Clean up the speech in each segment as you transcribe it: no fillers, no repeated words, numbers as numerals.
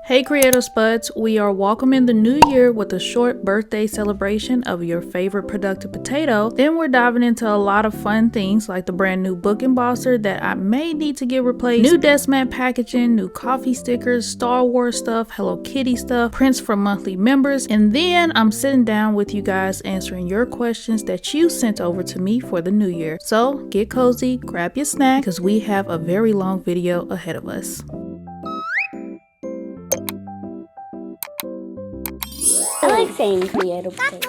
Hey Creator Spuds, we are welcoming the new year with a short birthday celebration of your favorite productive potato. Then we're diving into a lot of fun things like the brand new book embosser that I may need to get replaced, new Deskmat packaging, new coffee stickers, Star Wars stuff, Hello Kitty stuff, prints for monthly members, and then I'm sitting down with you guys answering your questions that you sent over to me for the new year. So get cozy, grab your snack, because we have a very long video ahead of us. I like saying creative things.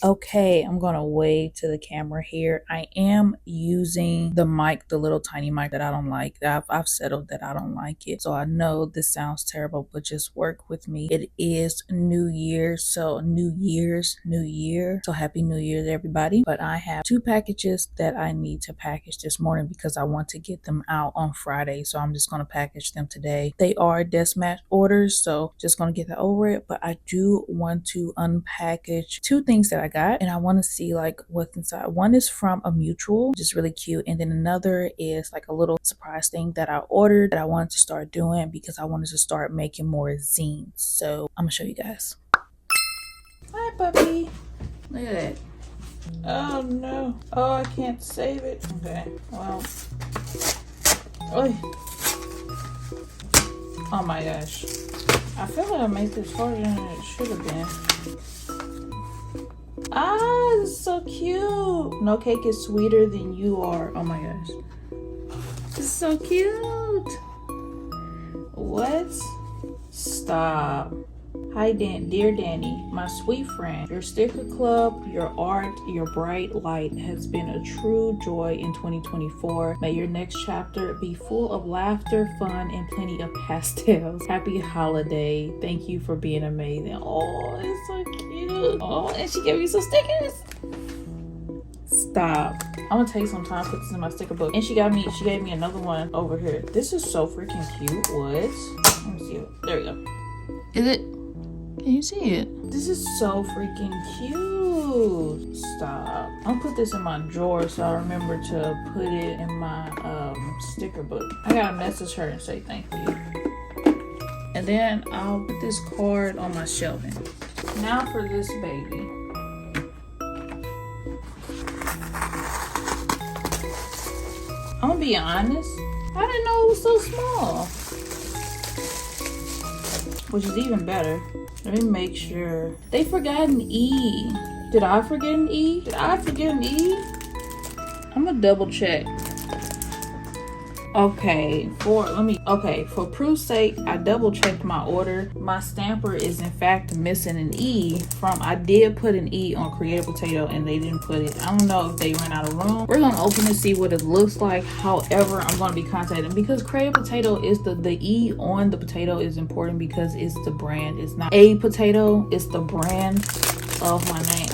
Okay, I'm gonna wave to the camera here. I am using the mic, the little tiny mic that I don't like. I've settled that I don't like it. So I know this sounds terrible, but just work with me. It is New Year's, so New Year. So Happy New Year to everybody. But I have 2 packages that I need to package this morning because I want to get them out on Friday. So I'm just gonna package them today. They are Deskmat orders, so just gonna get that over it. But I do want to unpackage 2 things that I got, and I want to see like what's inside. One is from a mutual, just really cute, and then another is like a little surprise thing that I ordered that I wanted to start doing because I wanted to start making more zines. So I'm gonna show you guys. Hi puppy, look at that. Oh no, oh I can't save it. Okay, well, oh my gosh, I feel like I made this harder than it should have been. Ah, this is so cute. No cake is sweeter than you are. Oh my gosh. This is so cute. What? Stop. Hi, dear Danny, my sweet friend. Your sticker club, your art, your bright light has been a true joy in 2024. May your next chapter be full of laughter, fun, and plenty of pastels. Happy holiday. Thank you for being amazing. Oh, it's so cute. Oh, and she gave me some stickers. Stop. I'm gonna take some time to put this in my sticker book. And she gave me another one over here. This is so freaking cute. What? Let me see it. There we go. Is it? Can you see it? This is so freaking cute. Stop. I'll put this in my drawer so I remember to put it in my sticker book. I gotta message her and say thank you. And then I'll put this card on my shelving. Now for this baby. I'm gonna be honest, I didn't know it was so small. Which is even better. Let me make sure. They forgot an E. Did I forget an E? I'm gonna double check. Okay, for proof's sake, I double checked my order. My stamper is in fact missing an E from, I did put an E on Creative Potato and they didn't put it. I don't know if they ran out of room. We're gonna open it, see what it looks like. However, I'm gonna be contacting because Creative Potato is the E on the potato is important because it's the brand. It's not a potato, it's the brand of my name.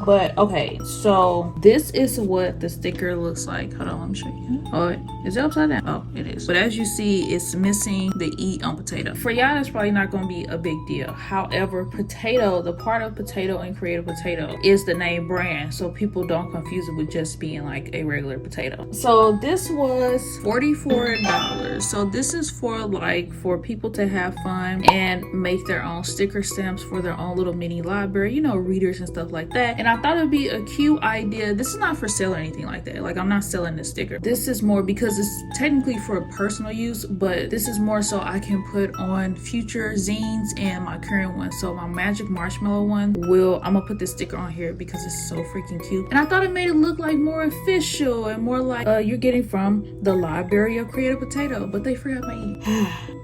But okay, so this is what the sticker looks like. Hold on, let me show you. Oh, is it upside down? Oh, it is. But as you see, it's missing the E on potato. For y'all, that's probably not going to be a big deal. However, potato, the part of potato and Creative Potato is the name brand, so people don't confuse it with just being like a regular potato. So this was $44. So this is for people to have fun and make their own sticker stamps for their own little mini library, you know, readers and stuff like that. And I thought it'd be a cute idea. This is not for sale or anything like that. Like, I'm not selling this sticker. This is more because it's technically for personal use, but this is more so I can put on future zines and my current one. So my Magic Marshmallow one I'm gonna put this sticker on here because it's so freaking cute. And I thought it made it look like more official and more like you're getting from the Library of Creative Potato, but they forgot my E.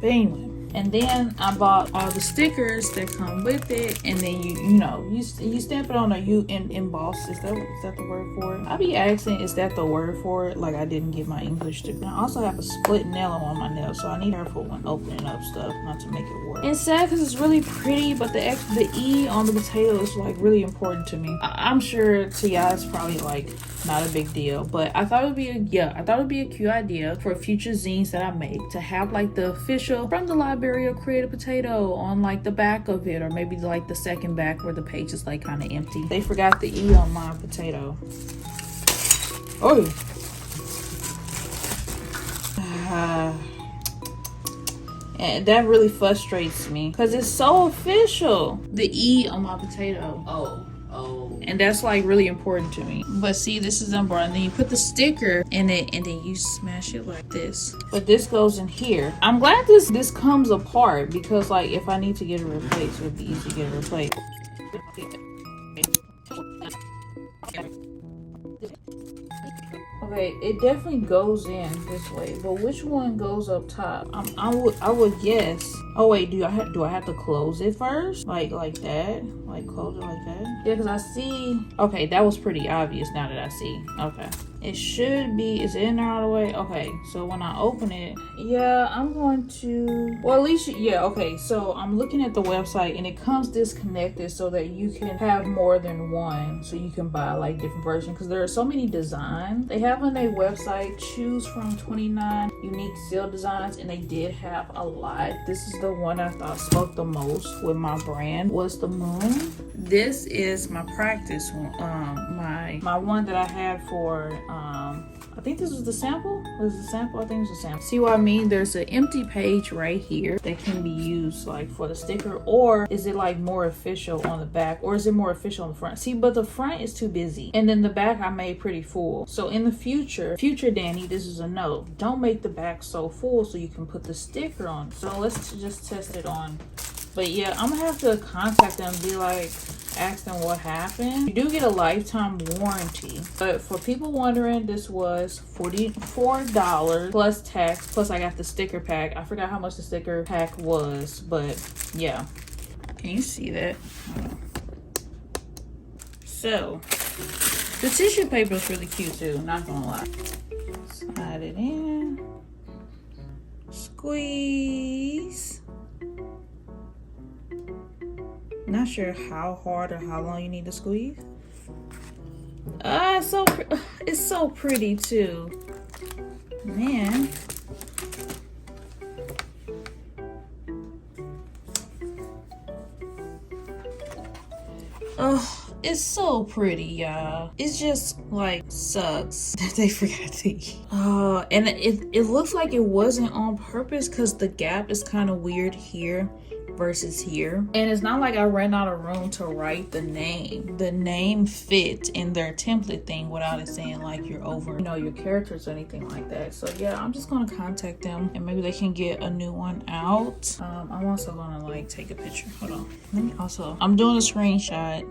But anyway. And then I bought all the stickers that come with it, and then you stamp it on, or you emboss. Is that the word for it? I be asking, is that the word for it? Like I didn't get my English degree. I also have a split nail on my nail, so I need careful when opening up stuff, not to make it work. And sad because it's really pretty, but the E on the potato is like really important to me. I'm sure to y'all it's probably like not a big deal, but I thought it'd be a cute idea for future zines that I make to have like the official from the Library of Creative Potato on like the back of it, or maybe like the second back where the page is like kind of empty. They forgot the E on my potato. Oh. And that really frustrates me because it's so official. The E on my potato. Oh. And that's like really important to me. But see, this is unbroad, and then you put the sticker in it and then you smash it like this. But this goes in here. I'm glad this comes apart because like if I need to get it replaced, it would be easy to get it replaced. Okay, it definitely goes in this way, but which one goes up top? I would guess Oh wait, do I have to close it first? Like that? Like close it like that? Yeah, because I see. Okay, that was pretty obvious now that I see. Okay. It should be, is it in there all the way? Okay, so when I open it, yeah, I'm going to, well, at least, yeah, okay, so I'm looking at the website and it comes disconnected so that you can have more than one, so you can buy like different versions, because there are so many designs. They have on their website, choose from 29 unique seal designs, and they did have a lot. This is the one I thought spoke the most with my brand, was the moon. This is my practice one, my one that I had for, I think this was the sample. Was the sample? I think it was the sample. See what I mean? There's an empty page right here that can be used like for the sticker, or is it like more official on the back, or is it more official on the front? See, but the front is too busy, and then the back I made pretty full. So in the future Danny, this is a note. Don't make the back so full so you can put the sticker on. So let's just test it on. But yeah, I'm gonna have to contact them and be like, ask them what happened. You do get a lifetime warranty, but for people wondering, this was $44 plus tax, plus I got the sticker pack. I forgot how much the sticker pack was, but yeah. Can you see that? So the tissue paper is really cute too, not gonna lie. Slide it in, squeeze. Not sure how hard or how long you need to squeeze. It's so pretty too, man. Oh, it's so pretty, y'all. It's just like sucks that they forgot to eat. Oh, and it looks like it wasn't on purpose, because the gap is kind of weird here versus here, and it's not like I ran out of room to write the name. The name fit in their template thing without it saying like you're over, you know, your characters or anything like that. So yeah, I'm just gonna contact them and maybe they can get a new one out. I'm also gonna like take a picture. Hold on, let me also, I'm doing a screenshot.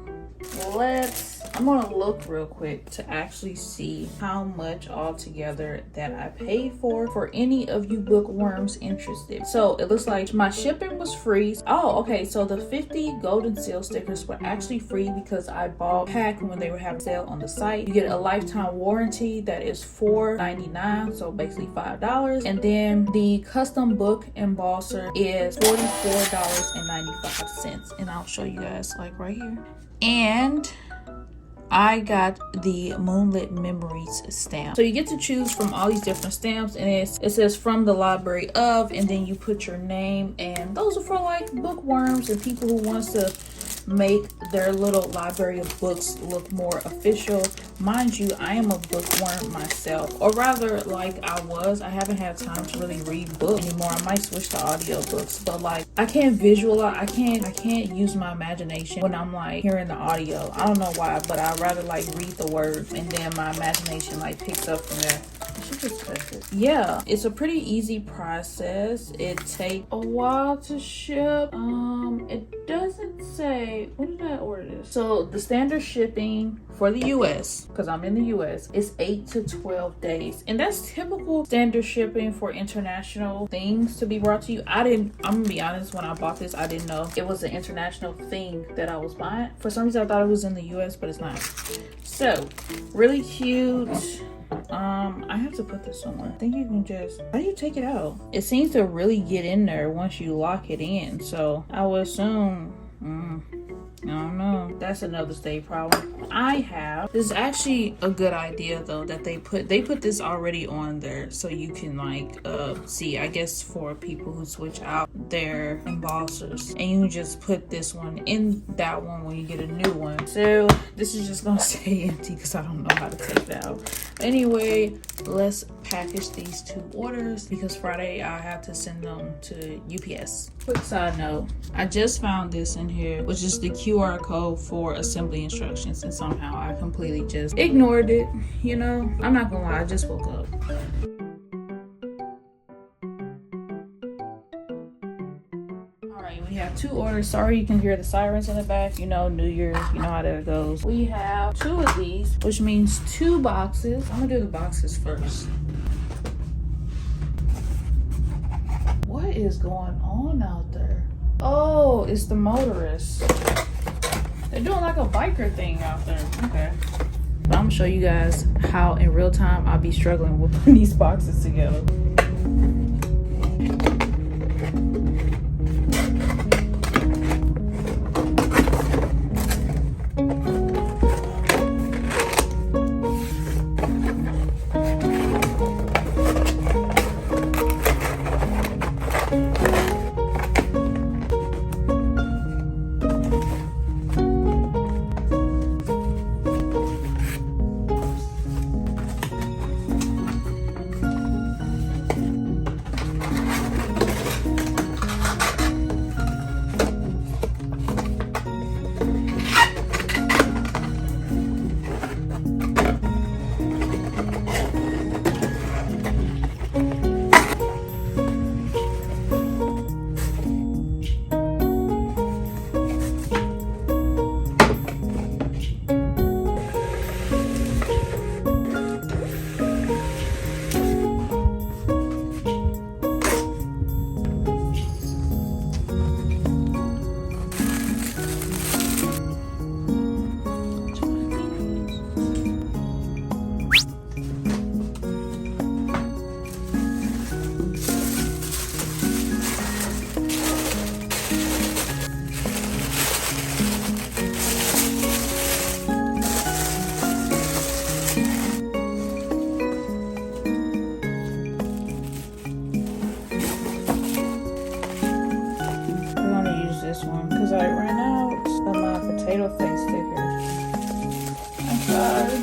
I'm gonna look real quick to actually see how much altogether that I paid for any of you bookworms interested. So it looks like my shipping was free. Oh, okay, so the 50 golden seal stickers were actually free because I bought a pack when they were having sale on the site. You get a lifetime warranty that is $4.99, so basically $5, and then the custom book embosser is $44.95, and I'll show you guys like right here. And I got the Moonlit Memories stamp. So you get to choose from all these different stamps, and it says from the library of, and then you put your name, and those are for like bookworms and people who wants to make their little library of books look more official. Mind you, I am a bookworm myself, or rather like I haven't had time to really read books anymore. I might switch to audiobooks, but like I can't visualize, I can't use my imagination when I'm like hearing the audio. I don't know why, but I'd rather like read the words and then my imagination like picks up from there. Yeah, it's a pretty easy process. It takes a while to ship. It doesn't say, when did I order this? So the standard shipping for the US, because I'm in the US, is 8 to 12 days, and that's typical standard shipping for international things to be brought to you. I'm gonna be honest, when I bought this, I didn't know it was an international thing that I was buying. For some reason I thought it was in the US, but it's not. So really cute. I have to put this somewhere. I think you can just, how do you take it out? It seems to really get in there once you lock it in, so I would assume, I don't know. That's another state problem I have. This is actually a good idea though, that they put this already on there so you can like see, I guess for people who switch out their embossers, and you can just put this one in that one when you get a new one. So this is just gonna stay empty because I don't know how to take it out. Anyway, let's package these 2 orders because Friday I have to send them to UPS. Quick side note, I just found this in here, which is the QR code for assembly instructions, and somehow I completely just ignored it. You know, I'm not gonna lie, I just woke up. Alright, we have 2 orders. Sorry you can hear the sirens in the back. You know, New Year's, you know how that goes. We have 2 of these, which means 2 boxes. I'm gonna do the boxes first. What is going on on out there? Oh, it's the motorists. They're doing like a biker thing out there. Okay. But I'm gonna show you guys how in real time I'll be struggling with putting these boxes together. Because I ran out of my potato face sticker. I'm sorry.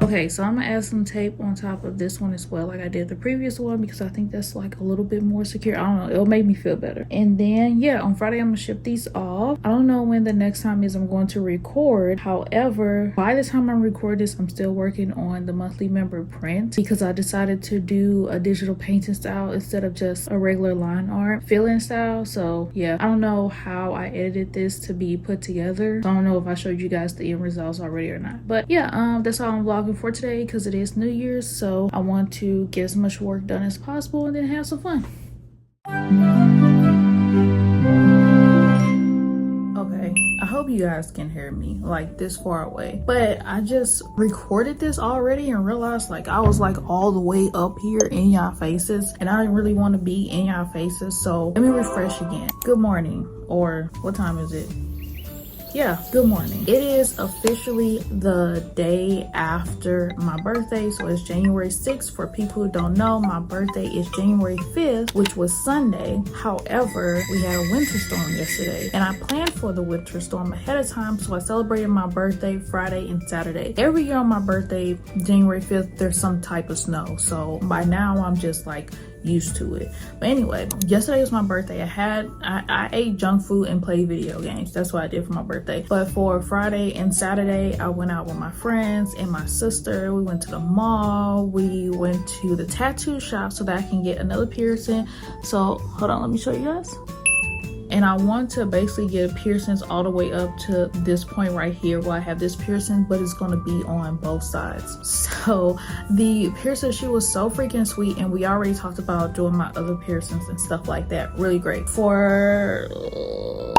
Okay, so I'm gonna add some tape on top of this one as well, like I did the previous one, because I think that's like a little bit more secure. I don't know, it'll make me feel better. And then yeah, on Friday I'm gonna ship these off. I don't know when the next time is I'm going to record. However, by the time I record this, I'm still working on the monthly member print, because I decided to do a digital painting style instead of just a regular line art fill-in style. So yeah, I don't know how I edited this to be put together, so I don't know if I showed you guys the end results already or not. But yeah, that's all I'm vlogging for today, because it is New Year's, so I want to get as much work done as possible and then have some fun. Okay, I hope hope you guys can hear me like this far away. But I just recorded this already and realized like I was like all the way up here in y'all faces, and I didn't really want to be in y'all faces. So let me refresh again. Good morning, or what time is it? Yeah, good morning. It is officially the day after my birthday, so it's January 6th. For people who don't know, my birthday is January 5th, which was Sunday. However, we had a winter storm yesterday, and I planned for the winter storm ahead of time, so I celebrated my birthday Friday and Saturday. Every year on my birthday, January 5th, there's some type of snow, so by now I'm just like used to it. But anyway, yesterday was my birthday. I ate junk food and played video games. That's what I did for my birthday. But for Friday and Saturday, I went out with my friends and my sister. We went to the mall. We went to the tattoo shop so that I can get another piercing. So hold on, let me show you guys. And I want to basically get piercings all the way up to this point right here where I have this piercing, but it's gonna be on both sides. So the piercer, she was so freaking sweet, and we already talked about doing my other piercings and stuff like that. Really great.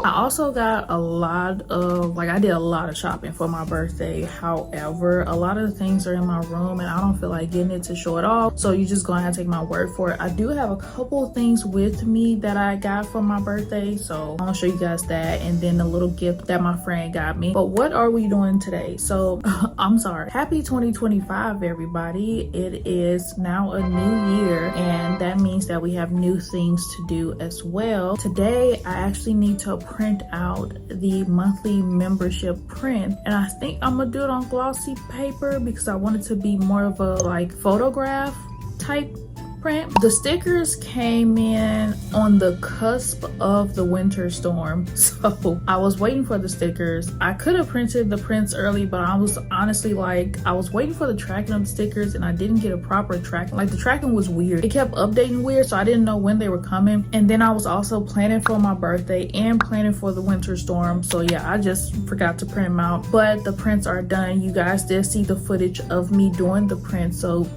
I also got a lot of, I did a lot of shopping for my birthday. However, a lot of the things are in my room and I don't feel like getting it to show it off. So you just gonna have to take my word for it. I do have a couple things with me that I got for my birthday, so I'll show you guys that, and then the little gift that my friend got me. But what are we doing today? So I'm sorry. Happy 2025, everybody. It is now a new year, and that means that we have new things to do as well. Today, I actually need to print out the monthly membership print, and I think I'm gonna do it on glossy paper because I want it to be more of a photograph type print. The stickers came in on the cusp of the winter storm, so I was waiting for the stickers. I could have printed the prints early, but I was honestly I was waiting for the tracking of the stickers and I didn't get a proper tracking. The tracking was weird. It kept updating weird, so I didn't know when they were coming. And then I was also planning for my birthday and planning for the winter storm, so yeah, I just forgot to print them out. But the prints are done. You guys did see the footage of me doing the print, so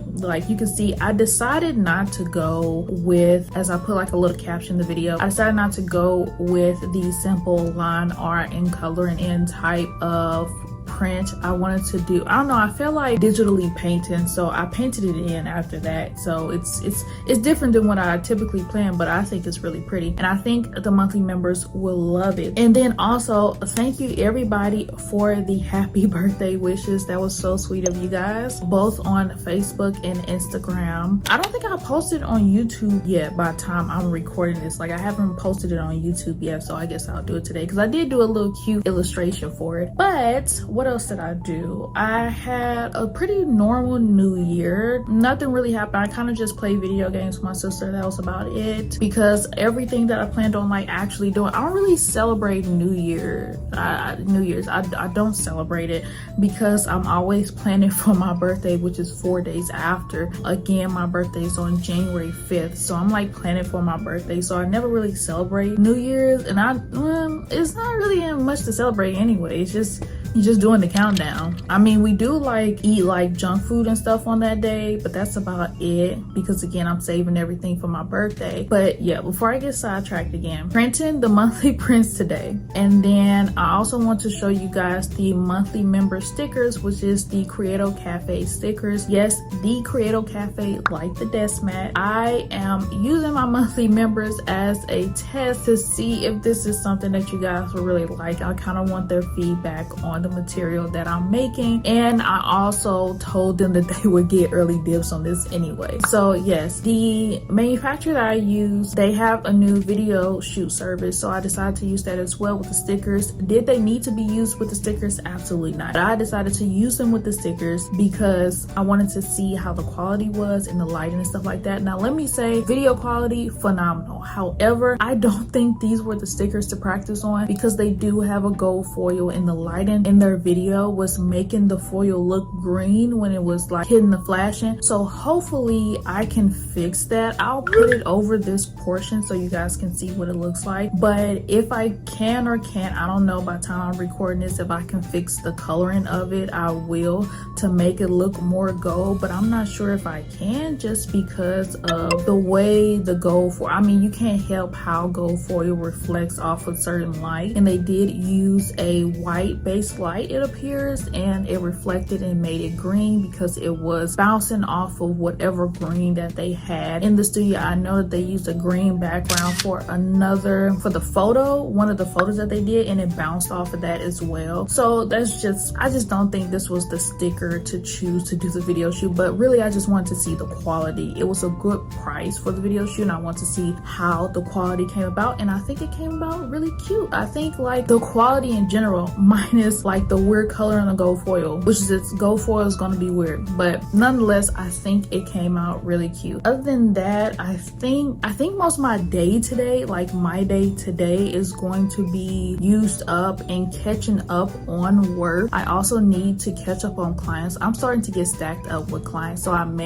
you can see I decided not to go with, as I put a little caption in the video, I decided not to go with the simple line art and coloring in type of print. I wanted to do, I don't know, I feel like digitally painting, so I painted it in after that. So it's different than what I typically plan, but I think it's really pretty, and I think the monthly members will love it. And then also thank you everybody for the happy birthday wishes. That was so sweet of you guys, both on Facebook and Instagram. I don't think I posted on YouTube yet by the time I'm recording this. I haven't posted it on YouTube yet, so I guess I'll do it today because I did do a little cute illustration for it. But what else did I do? I had a pretty normal new year. Nothing really happened. I kind of just played video games with my sister. That was about it, because everything that I planned on actually doing, I don't really celebrate New Year's. I don't celebrate it because I'm always planning for my birthday, which is 4 days after. Again, my birthday is on January 5th, so I'm planning for my birthday, so I never really celebrate New Year's, and it's not really much to celebrate anyway. It's just you're just doing the countdown. I mean, we do eat junk food and stuff on that day, but that's about it, because again, I'm saving everything for my birthday. But yeah, before I get sidetracked again, printing the monthly prints today, and then I also want to show you guys the monthly member stickers, which is the Creative Cafe stickers. Yes, the Creative Cafe, like the Deskmat. I am using my monthly members as a test to see if this is something that you guys will really like. I kind of want their feedback on the material that I'm making, and I also told them that they would get early dibs on this anyway. So yes, the manufacturer that I use, they have a new video shoot service, so I decided to use that as well with the stickers. Did they need to be used with the stickers? Absolutely not. But I decided to use them with the stickers because I wanted to see how the quality was and the lighting and stuff like that. Now let me say, video quality phenomenal. However, I don't think these were the stickers to practice on because they do have a gold foil, and the lighting in in their video was making the foil look green when it was like hitting the flashing. So hopefully I can fix that. I'll put it over this portion so you guys can see what it looks like. But if I can or can't, I don't know by the time I'm recording this, if I can fix the coloring of it, I will, to make it look more gold. But I'm not sure if I can, just because of the way the gold foil, I mean, you can't help how gold foil reflects off of certain light, and they did use a white base light, it appears, and it reflected and made it green because it was bouncing off of whatever green that they had in the studio. I know that they used a green background for the photo, one of the photos that they did, and it bounced off of that as well. So that's just, I just don't think this was the sticker to choose to do the video shoot. But really, I just wanted to see the quality. It was a good price for the video shoot, and I want to see how the quality came about, and I think it came about really cute. I think like the quality in general, minus like the weird color on the gold foil, which is, its gold foil is going to be weird, but nonetheless, I think it came out really cute. Other than that, I think most of my day today, like my day today, is going to be used up and catching up on work. I also need to catch up on clients. I'm starting to get stacked up with clients, so I'm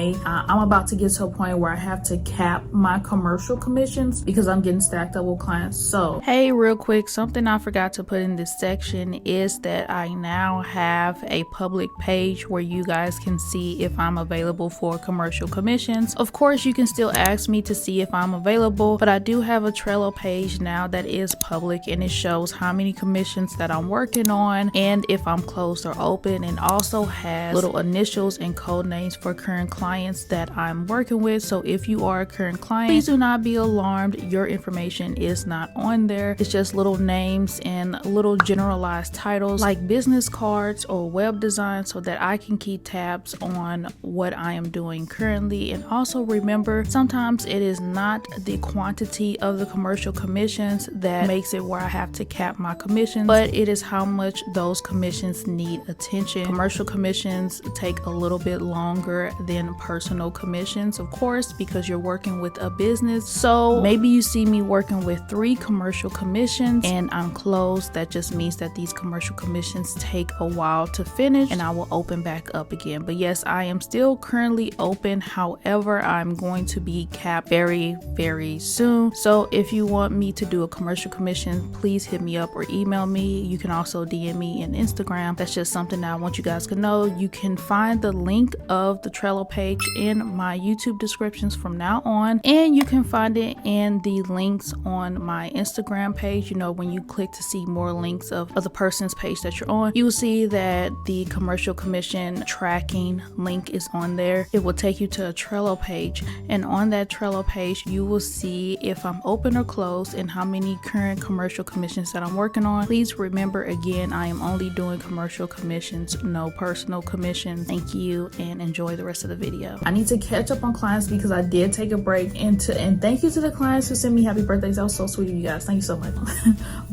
about to get to a point where I have to cap my commercial commissions because I'm getting stacked up with clients. So hey, real quick, something I forgot to put in this section is that I now have a public page where you guys can see if I'm available for commercial commissions. Of course, you can still ask me to see if I'm available, but I do have a Trello page now that is public, and it shows how many commissions that I'm working on and if I'm closed or open, and also has little initials and code names for current clients that I'm working with. So if you are a current client, please do not be alarmed. Your information is not on there. It's just little names and little generalized titles like business cards or web design, so that I can keep tabs on what I am doing currently. And also remember, sometimes it is not the quantity of the commercial commissions that makes it where I have to cap my commissions, but it is how much those commissions need attention. Commercial commissions take a little bit longer than personal commissions, of course, because you're working with a business. So maybe you see me working with 3 commercial commissions and I'm closed. That just means that these commercial commissions take a while to finish, and I will open back up again. But yes, I am still currently open. However, I'm going to be capped very, very soon. So if you want me to do a commercial commission, please hit me up or email me. You can also DM me in Instagram. That's just something that I want you guys to know. You can find the link of the Trello page in my YouTube descriptions from now on, and you can find it in the links on my Instagram page. You know, when you click to see more links of the person's page that you're on, you will see that the commercial commission tracking link is on there. It will take you to a Trello page, and on that Trello page you will see if I'm open or closed and how many current commercial commissions that I'm working on. Please remember, again, I am only doing commercial commissions, no personal commissions. Thank you, and enjoy the rest of the video. I need to catch up on clients because I did take a break, and thank you to the clients who sent me happy birthdays. That was so sweet of you guys. Thank you so much.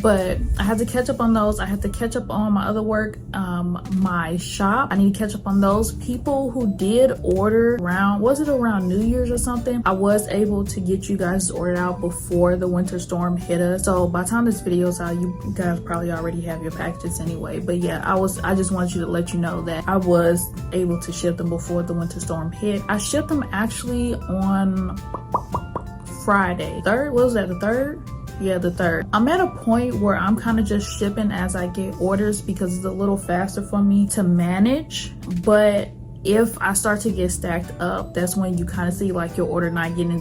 But I had to catch up on those. I had to catch up on my other work, my shop. I need to catch up on those. People who did order around, was it around New Year's or something? I was able to get you guys ordered out before the winter storm hit us. So by the time this video is out, you guys probably already have your packages anyway. But yeah, I just wanted you to let you know that I was able to ship them before the winter storm hit. I shipped them actually on Friday. 3rd? What was that, the 3rd? Yeah, the 3rd. I'm at a point where I'm kind of just shipping as I get orders because it's a little faster for me to manage. But if I start to get stacked up, that's when you kind of see like your order not getting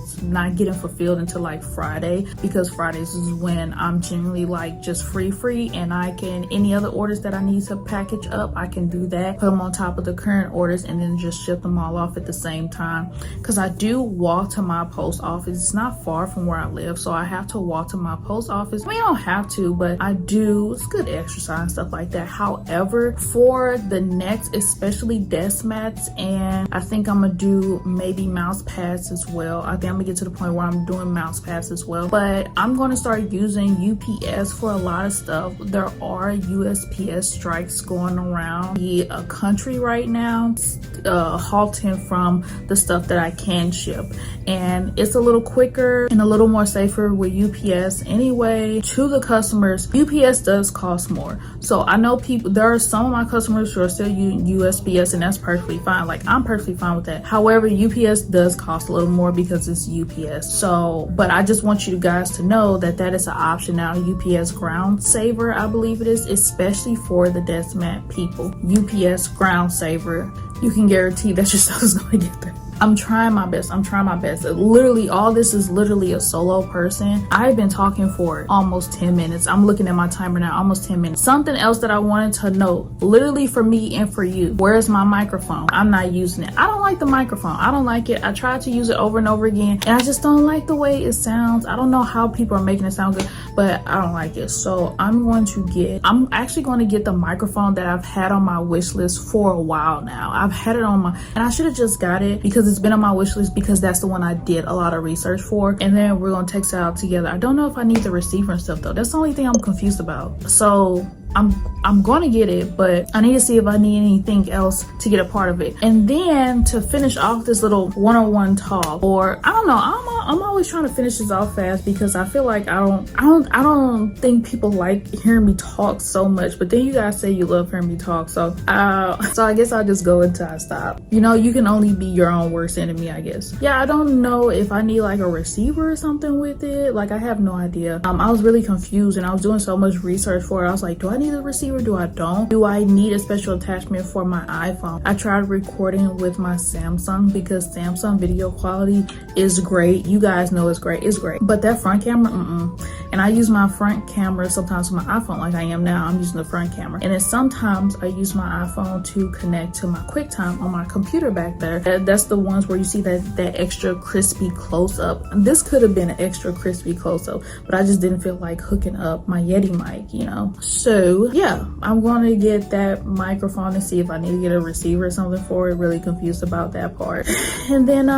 fulfilled until like Friday, because Fridays is when I'm generally like just free, and I can, any other orders that I need to package up, I can do that, put them on top of the current orders, and then just ship them all off at the same time. Because I do walk to my post office. It's not far from where I live, so I have to walk to my post office. I mean, I don't have to, but I do. It's good exercise and stuff like that. However, for the next, especially Deskmat mats, and I think I'm gonna do maybe mouse pads as well. I think I'm gonna get to the point where I'm doing mouse pads as well, but I'm gonna start using UPS for a lot of stuff. There are USPS strikes going around the country right now, halting from the stuff that I can ship, and it's a little quicker and a little more safer with UPS anyway. To the customers, UPS does cost more, so I know there are some of my customers who are still using USPS, and that's perfectly fine. Like, I'm perfectly fine with that. However, UPS does cost a little more because it's UPS. So, but I just want you guys to know that that is an option now. UPS Ground Saver, I believe it is, especially for the Deskmat people. UPS Ground Saver, you can guarantee that your stuff is going to get there. I'm trying my best. Literally, all this is literally a solo person. I've been talking for almost 10 minutes. I'm looking at my timer now, almost 10 minutes. Something else that I wanted to know, literally for me and for you, where's my microphone? I'm not using it. I don't like the microphone. I don't like it. I tried to use it over and over again, and I just don't like the way it sounds. I don't know how people are making it sound good, but I don't like it. So I'm actually going to get the microphone that I've had on my wish list for a while now. I've had it on and I should have just got it because it's been on my wish list, because that's the one I did a lot of research for, and then we're gonna text it out together. I don't know if I need the receiver and stuff though. That's the only thing I'm confused about. So I'm gonna get it, but I need to see if I need anything else to get a part of it. And then to finish off this little one-on-one talk, or I don't know, I'm always trying to finish this off fast because I feel like I don't think people like hearing me talk so much. But then you guys say you love hearing me talk, so I guess I'll just go until I stop. You know, you can only be your own worst enemy, I guess. Yeah, I don't know if I need like a receiver or something with it. Like, I have no idea. I was really confused, and I was doing so much research for it. I was like, do I need a receiver? Do I don't? Do I need a special attachment for my iPhone? I tried recording with my Samsung because Samsung video quality is great. You guys know it's great. It's great. But that front camera, And I use my front camera sometimes with my iPhone, like I am now. I'm using the front camera. And then sometimes I use my iPhone to connect to my QuickTime on my computer back there. That's the ones where you see that extra crispy close-up. This could have been an extra crispy close-up, but I just didn't feel like hooking up my Yeti mic, you know? So yeah, I'm going to get that microphone and see if I need to get a receiver or something for it. Really confused about that part. And then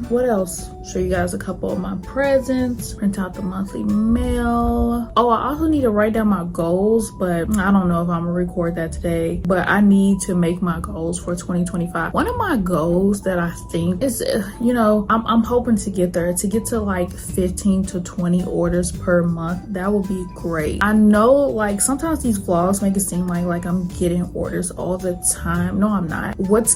what else? Show you guys a couple of my presents, print out the monthly mail. Oh, I also need to write down my goals, but I don't know if I'm gonna record that today. But I need to make my goals for 2025. One of my goals that I think is, you know, I'm hoping to get there, to get to like 15 to 20 orders per month. That would be great. I know, like, sometimes these vlogs make it seem like I'm getting orders all the time. No, I'm not. What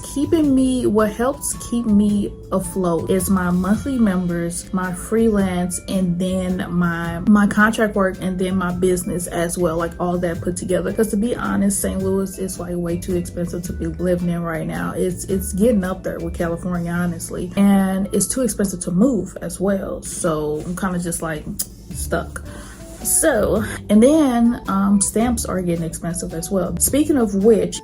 helps keep me afloat is my monthly members, my freelance, and then my contract work, and then my business as well, like all that put together. Because to be honest, St. Louis is like way too expensive to be living in right now. It's getting up there with California, honestly, and it's too expensive to move as well. So I'm kind of just like stuck. So, and then stamps are getting expensive as well. Speaking of which,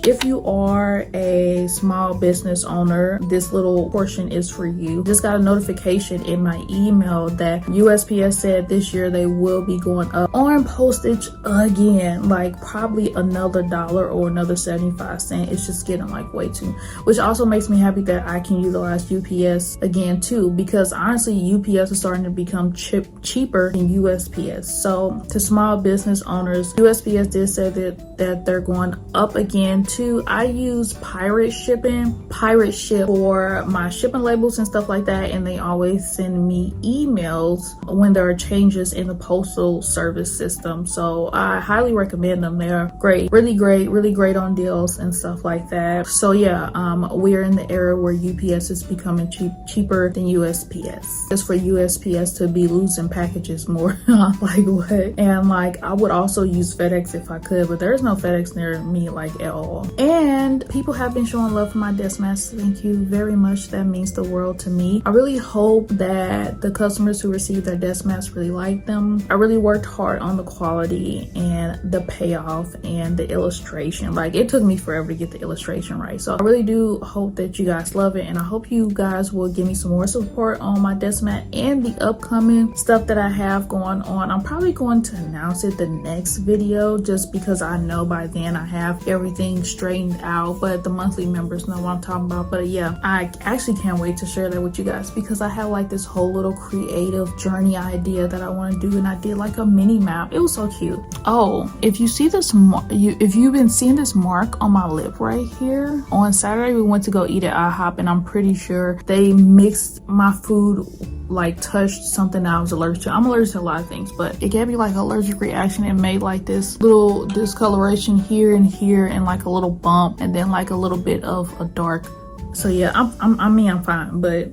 if you are a small business owner, this little portion is for you. Just got a notification in my email that USPS said this year they will be going up on postage again, like probably another $1 or another 75 cents. It's just getting like way too, which also makes me happy that I can utilize UPS again too, because honestly UPS is starting to become cheaper than USPS. So to small business owners, USPS did say that they're going up again too. I use Pirate Ship for my shipping labels and stuff like that, and they always send me emails when there are changes in the postal service system. So I highly recommend them. They're great, really great on deals and stuff like that. So yeah, we are in the era where UPS is becoming cheaper than USPS. Just for USPS to be losing packages more. Like what? And like I would also use FedEx if I could, but there's no FedEx near me like at all. And people have been showing love for my Deskmats. Thank you very much. That means the world to me. I really hope that the customers who receive their Deskmats really like them. I really worked hard on the quality and the payoff and the illustration. Like, it took me forever to get the illustration right. So I really do hope that you guys love it, and I hope you guys will give me some more support on my Deskmat and the upcoming stuff that I have going on. I'm probably going to announce it the next video, just because I know by then I have everything straightened out, but the monthly members know what I'm talking about. But yeah, I actually can't wait to share that with you guys because I have like this whole little creative journey idea that I want to do, and I did like a mini map. It was so cute. Oh, if you see this, if you've been seeing this mark on my lip right here, on Saturday we went to go eat at IHOP, and I'm pretty sure they mixed my food, like touched something I was allergic to. I'm allergic to a lot of things, but it gave me like an allergic reaction and made like this little discoloration here and here, and like a little bump, and then like a little bit of a dark. So yeah, I'm fine, but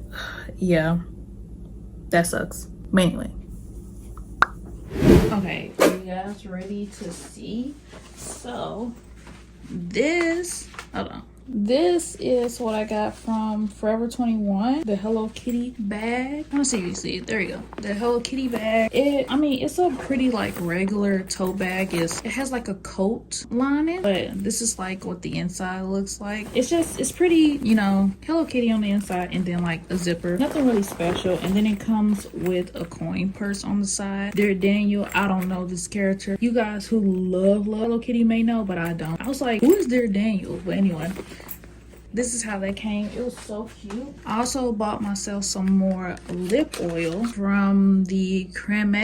yeah, that sucks. But anyway, okay, are you guys ready to see? So this, hold on. This is what I got from Forever 21, the Hello Kitty bag. I want to see if you see it. There you go. The Hello Kitty bag. It's a pretty like regular tote bag. It has like a coat lining, but this is like what the inside looks like. It's pretty, you know, Hello Kitty on the inside, and then like a zipper. Nothing really special. And then it comes with a coin purse on the side. Dear Daniel, I don't know this character. You guys who love Hello Kitty may know, but I don't. I was like, who is Dear Daniel? But anyway, this is how they came. It was so cute. I also bought myself some more lip oil from the creme.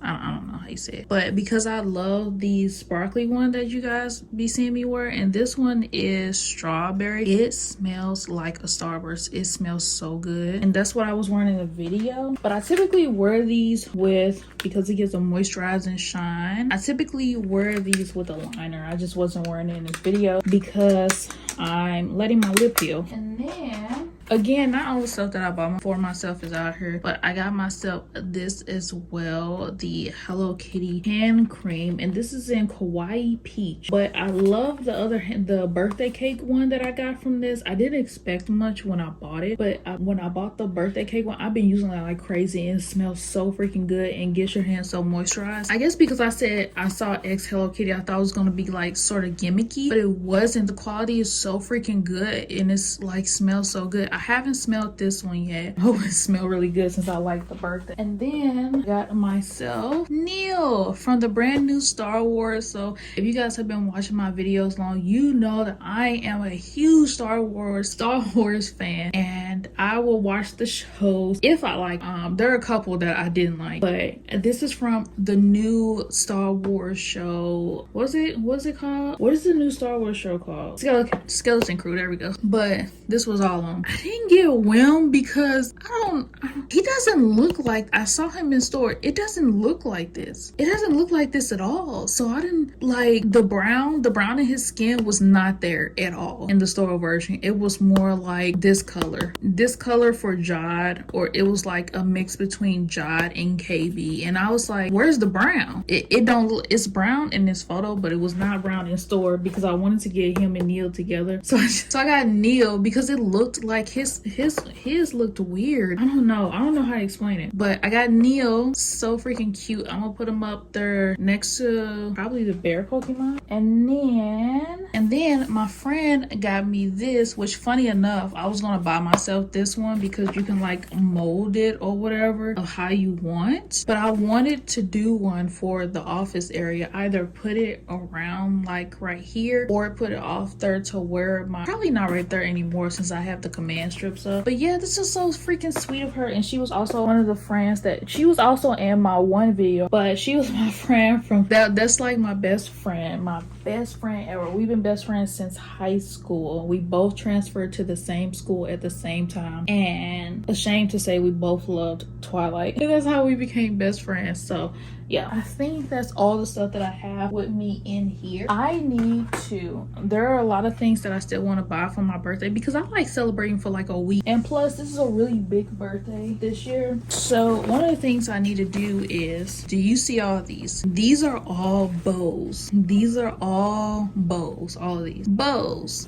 I don't know how you say it, but because I love the sparkly one that you guys be seeing me wear, and this one is strawberry. It smells like a Starburst. It smells so good, and that's what I was wearing in the video. But I typically wear these with, because it gives a moisturizing shine, I typically wear these with a liner. I just wasn't wearing it in this video because I'm letting my lip heal. And then again, not all the stuff that I bought for myself is out here, but I got myself this as well, the Hello Kitty hand cream, and this is in Kawaii Peach. But I love the birthday cake one that I got from this. I didn't expect much when I bought it, but when I bought the birthday cake one, I've been using that like crazy, and it smells so freaking good and gets your hands so moisturized. I guess because I said I saw X Hello Kitty, I thought it was gonna be like sort of gimmicky, but it wasn't. The quality is so freaking good, and it's like smells so good. I haven't smelled this one yet. I hope it smells really good since I like the birthday. And then I got myself Neil from the brand new Star Wars. So if you guys have been watching my videos long, you know that I am a huge Star Wars fan, and I will watch the shows if I like. There are a couple that I didn't like, but this is from the new Star Wars show. What's it called? What is the new Star Wars show called? Skeleton Crew. There we go. But this was all on. I didn't get whelmed because he doesn't look like, I saw him in store. It doesn't look like this. It doesn't look like this at all. So I didn't like the brown in his skin was not there at all in the store version. It was more like this color for Jod, or it was like a mix between Jod and KB. And I was like, where's the brown? It's brown in this photo, but it was not brown in store because I wanted to get him and Neil together. So I got Neil because it looked like his looked weird. I don't know how to explain it, but I got Neil. So freaking cute. I'm gonna put him up there next to probably the bear Pokemon. And then my friend got me this, which funny enough, I was gonna buy myself this one because you can like mold it or whatever of how you want, but I wanted to do one for the office area, either put it around like right here or put it off there to where probably not right there anymore since I have the command strips up. But yeah, this is so freaking sweet of her. And she was also one of the friends that she was also in my one video, but she was my friend from that's like my best friend ever. We've been best friends since high school. We both transferred to the same school at the same time, and ashamed to say we both loved Twilight, and that's how we became best friends. So yeah, I think that's all the stuff that I have with me in here. There are a lot of things that I still want to buy for my birthday because I like celebrating for like a week, and plus this is a really big birthday this year. So one of the things I need to do is, do you see all of these? These are all bows. These are all bows. All of these bows.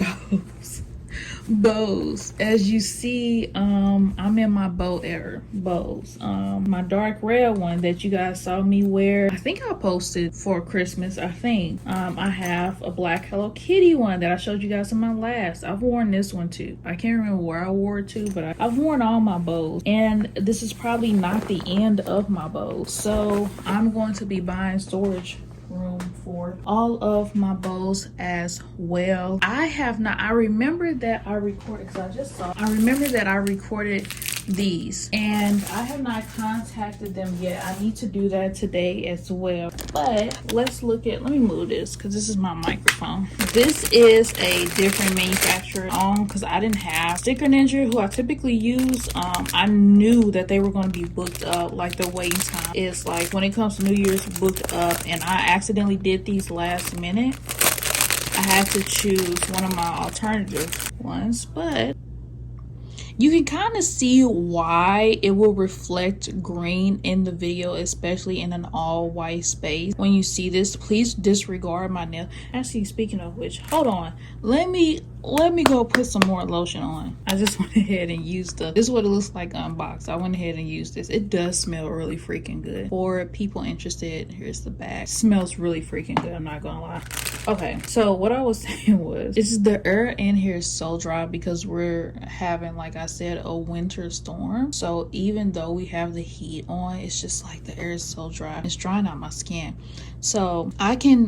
Bows. As you see, I'm in my bow era bows. My dark red one that you guys saw me wear, I think I posted for Christmas. I think I have a black Hello Kitty one that I showed you guys in my last. I've worn this one too. I can't remember where I wore it to, but I've worn all my bows, and this is probably not the end of my bows, so I'm going to be buying storage room for all of my bows as well. I remember that I recorded, because I just saw, I remember that I recorded these and I have not contacted them yet. I need to do that today as well. But let's look at, let me move this because this is my microphone. This is a different manufacturer because I didn't have Sticker Ninja, who I typically use. I knew that they were going to be booked up. Like the waiting time is like, when it comes to New Year's, booked up, and I accidentally did these last minute. I had to choose one of my alternative ones, but you can kind of see why it will reflect green in the video, especially in an all white space. When you see this, please disregard my nail. Actually, speaking of which, hold on. Let me go put some more lotion on. I just went ahead and used this is what it looks like unboxed. I went ahead and used this. It does smell really freaking good. For people interested, here's the bag. It smells really freaking good, I'm not gonna lie. Okay, so what I was saying was, the air in here is so dry because we're having, like I said, a winter storm. So even though we have the heat on, it's just like the air is so dry. It's drying out my skin. So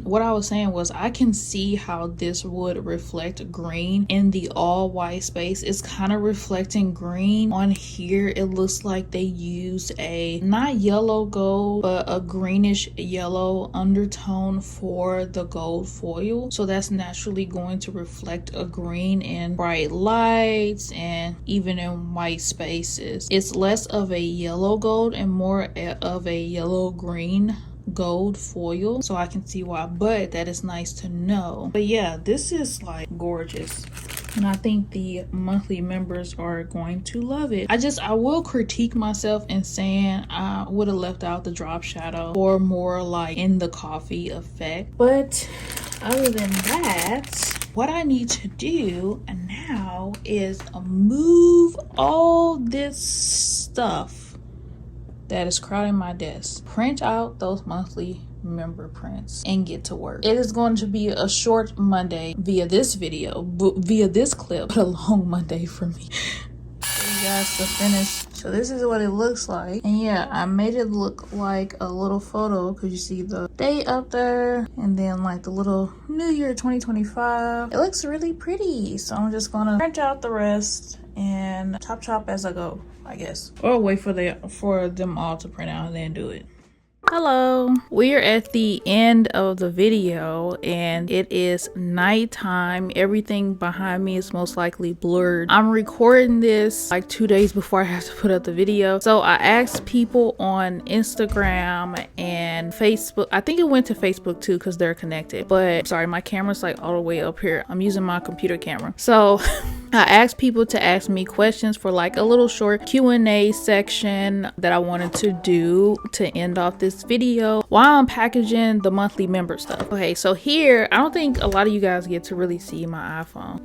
what I was saying was, I can see how this would reflect green in the all white space. It's kind of reflecting green on here. It looks like they used a not yellow gold, but a greenish yellow undertone for the gold foil. So that's naturally going to reflect a green in bright lights and even in white spaces. It's less of a yellow gold and more of a yellow green gold foil, so I can see why, but that is nice to know. But yeah, this is like gorgeous, and I think the monthly members are going to love it. I will critique myself in saying I would have left out the drop shadow or more like in the coffee effect, but other than that, what I need to do now is move all this stuff that is crowding my desk, print out those monthly member prints, and get to work. It is going to be a short Monday via this video, via this clip, but a long Monday for me. For you guys to finish. So this is what it looks like, and yeah, I made it look like a little photo because you see the date up there and then like the little New Year 2025. It looks really pretty, so I'm just gonna print out the rest and chop as I go, I guess, or wait for them all to print out and then do it. Hello, we are at the end of the video and it is nighttime. Everything behind me is most likely blurred. I'm recording this like 2 days before I have to put up the video. So I asked people on Instagram and Facebook. I think it went to Facebook too because they're connected, but sorry, my camera's like all the way up here. I'm using my computer camera. So I asked people to ask me questions for like a little short Q&A section that I wanted to do to end off this video while I'm packaging the monthly member stuff. Okay, so here, I don't think a lot of you guys get to really see my iPhone.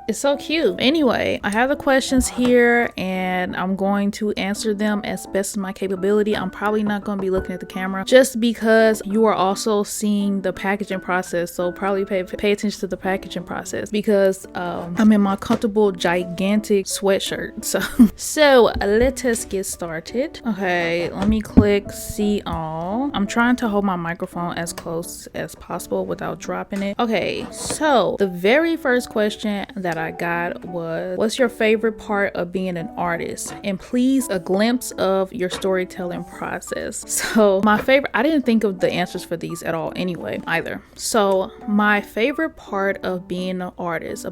It's so cute. Anyway, I have the questions here and I'm going to answer them as best as my capability. I'm probably not going to be looking at the camera just because you are also seeing the packaging process. So probably pay attention to the packaging process because I'm in my comfortable gigantic sweatshirt. So let us get started. Okay, let me click see all. I'm trying to hold my microphone as close as possible without dropping it. Okay, so the very first question that I got was, what's your favorite part of being an artist? And please, a glimpse of your storytelling process. So my favorite, I didn't think of the answers for these at all anyway either. So my favorite part of being an artist,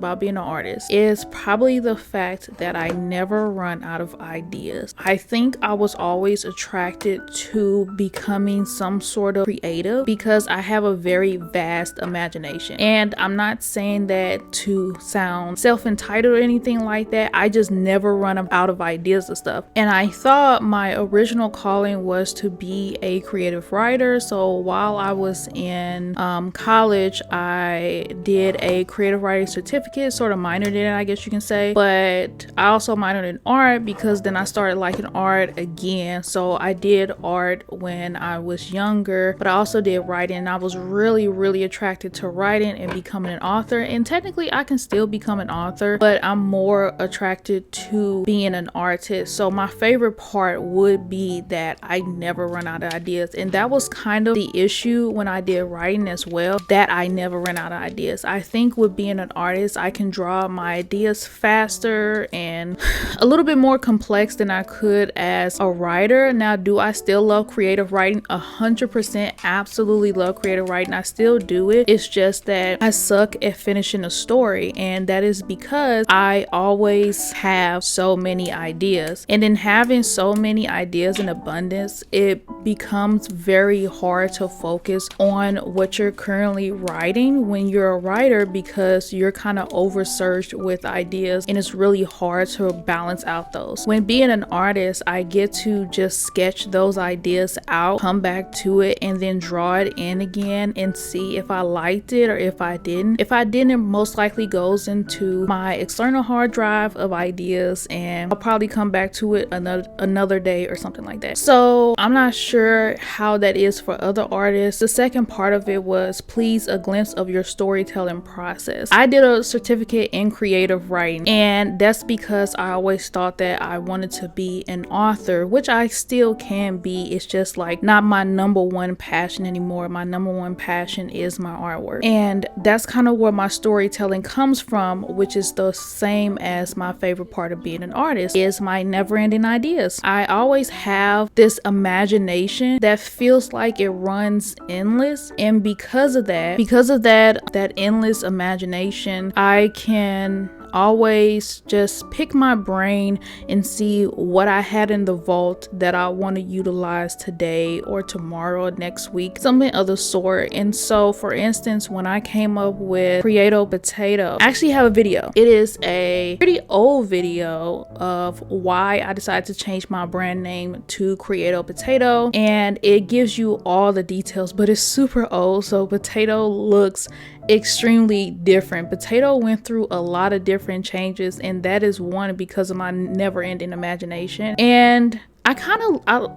is probably the fact that I never run out of ideas. I think I was always attracted to becoming some sort of creative because I have a very vast imagination. And I'm not saying that to sound self-entitled or anything like that. I just never run out of ideas and stuff. And I thought my original calling was to be a creative writer. So while I was in college, I did a creative writing certificate, sort of minored in it, I guess you can say. But I also minored in art because then I started liking art again. So I did art when I was younger, but I also did writing. I was really attracted to writing and becoming an author. And technically I can still become become an author, but I'm more attracted to being an artist. So my favorite part would be that I never run out of ideas, and that was kind of the issue when I did writing as well, that I never ran out of ideas. I think with being an artist, I can draw my ideas faster and a little bit more complex than I could as a writer. Now, do I still love creative writing? 100%, absolutely love creative writing. I still do it. It's just that I suck at finishing a story, and that is because I always have so many ideas, and in having so many ideas in abundance, it becomes very hard to focus on what you're currently writing when you're a writer, because you're kind of oversurged with ideas, and it's really hard to balance out those. When being an artist, I get to just sketch those ideas out, come back to it, and then draw it in again and see if I liked it or if I didn't. If I didn't, it most likely goes into my external hard drive of ideas, and I'll probably come back to it another day or something like that. So I'm not sure how that is for other artists. The second part of it was, please, a glimpse of your storytelling process. I did a certificate in creative writing, and that's because I always thought that I wanted to be an author, which I still can be. It's just like not my number one passion anymore. My number one passion is my artwork, and that's kind of where my storytelling comes from, which is the same as my favorite part of being an artist, is my never-ending ideas. I always have this imagination that feels like it runs endless, and because of that endless imagination, I can always just pick my brain and see what I had in the vault that I want to utilize today or tomorrow or next week, something of the sort. And so, for instance, when I came up with Potatoe, I actually have a video. It is a pretty old video of why I decided to change my brand name to Potatoe, and it gives you all the details, but it's super old, so Potatoe looks extremely different. Potatoe went through a lot of different changes, and that is one because of my never-ending imagination. And I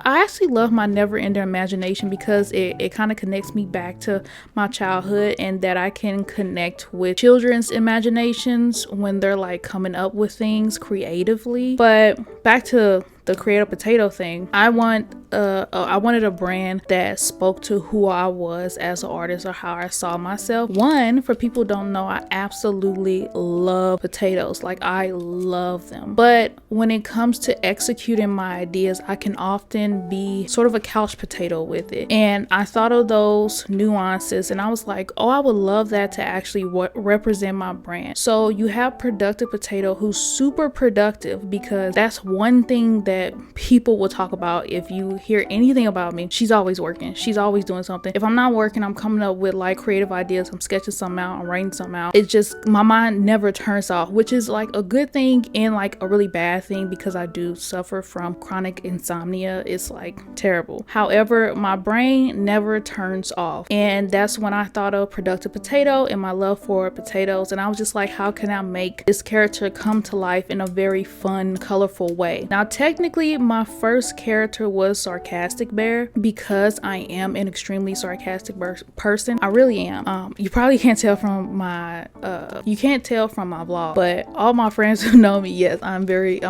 actually love my never-ending imagination because it kind of connects me back to my childhood, and that I can connect with children's imaginations when they're like coming up with things creatively. But back to the Potatoe thing, I wanted a brand that spoke to who I was as an artist or how I saw myself. One, for people who don't know, I absolutely love potatoes. Like, I love them. But when it comes to executing my ideas, I can often be sort of a couch potato with it. And I thought of those nuances, and I was like, oh, I would love that to actually represent my brand. So you have Productive Potatoe, who's super productive, because that's one thing that people will talk about. If you hear anything about me, she's always working, she's always doing something. If I'm not working, I'm coming up with like creative ideas, I'm sketching something out, I'm writing something out. It's just, my mind never turns off, which is like a good thing and like a really bad thing, because I do suffer from chronic insomnia. It's like terrible. However, my brain never turns off, and that's when I thought of Productive Potatoe and my love for potatoes. And I was just like, how can I make this character come to life in a very fun, colorful way? Now, technically my first character was Sarcastic Bear, because I am an extremely sarcastic person. I really am. You probably can't tell from my vlog, but all my friends who know me, yes, I'm very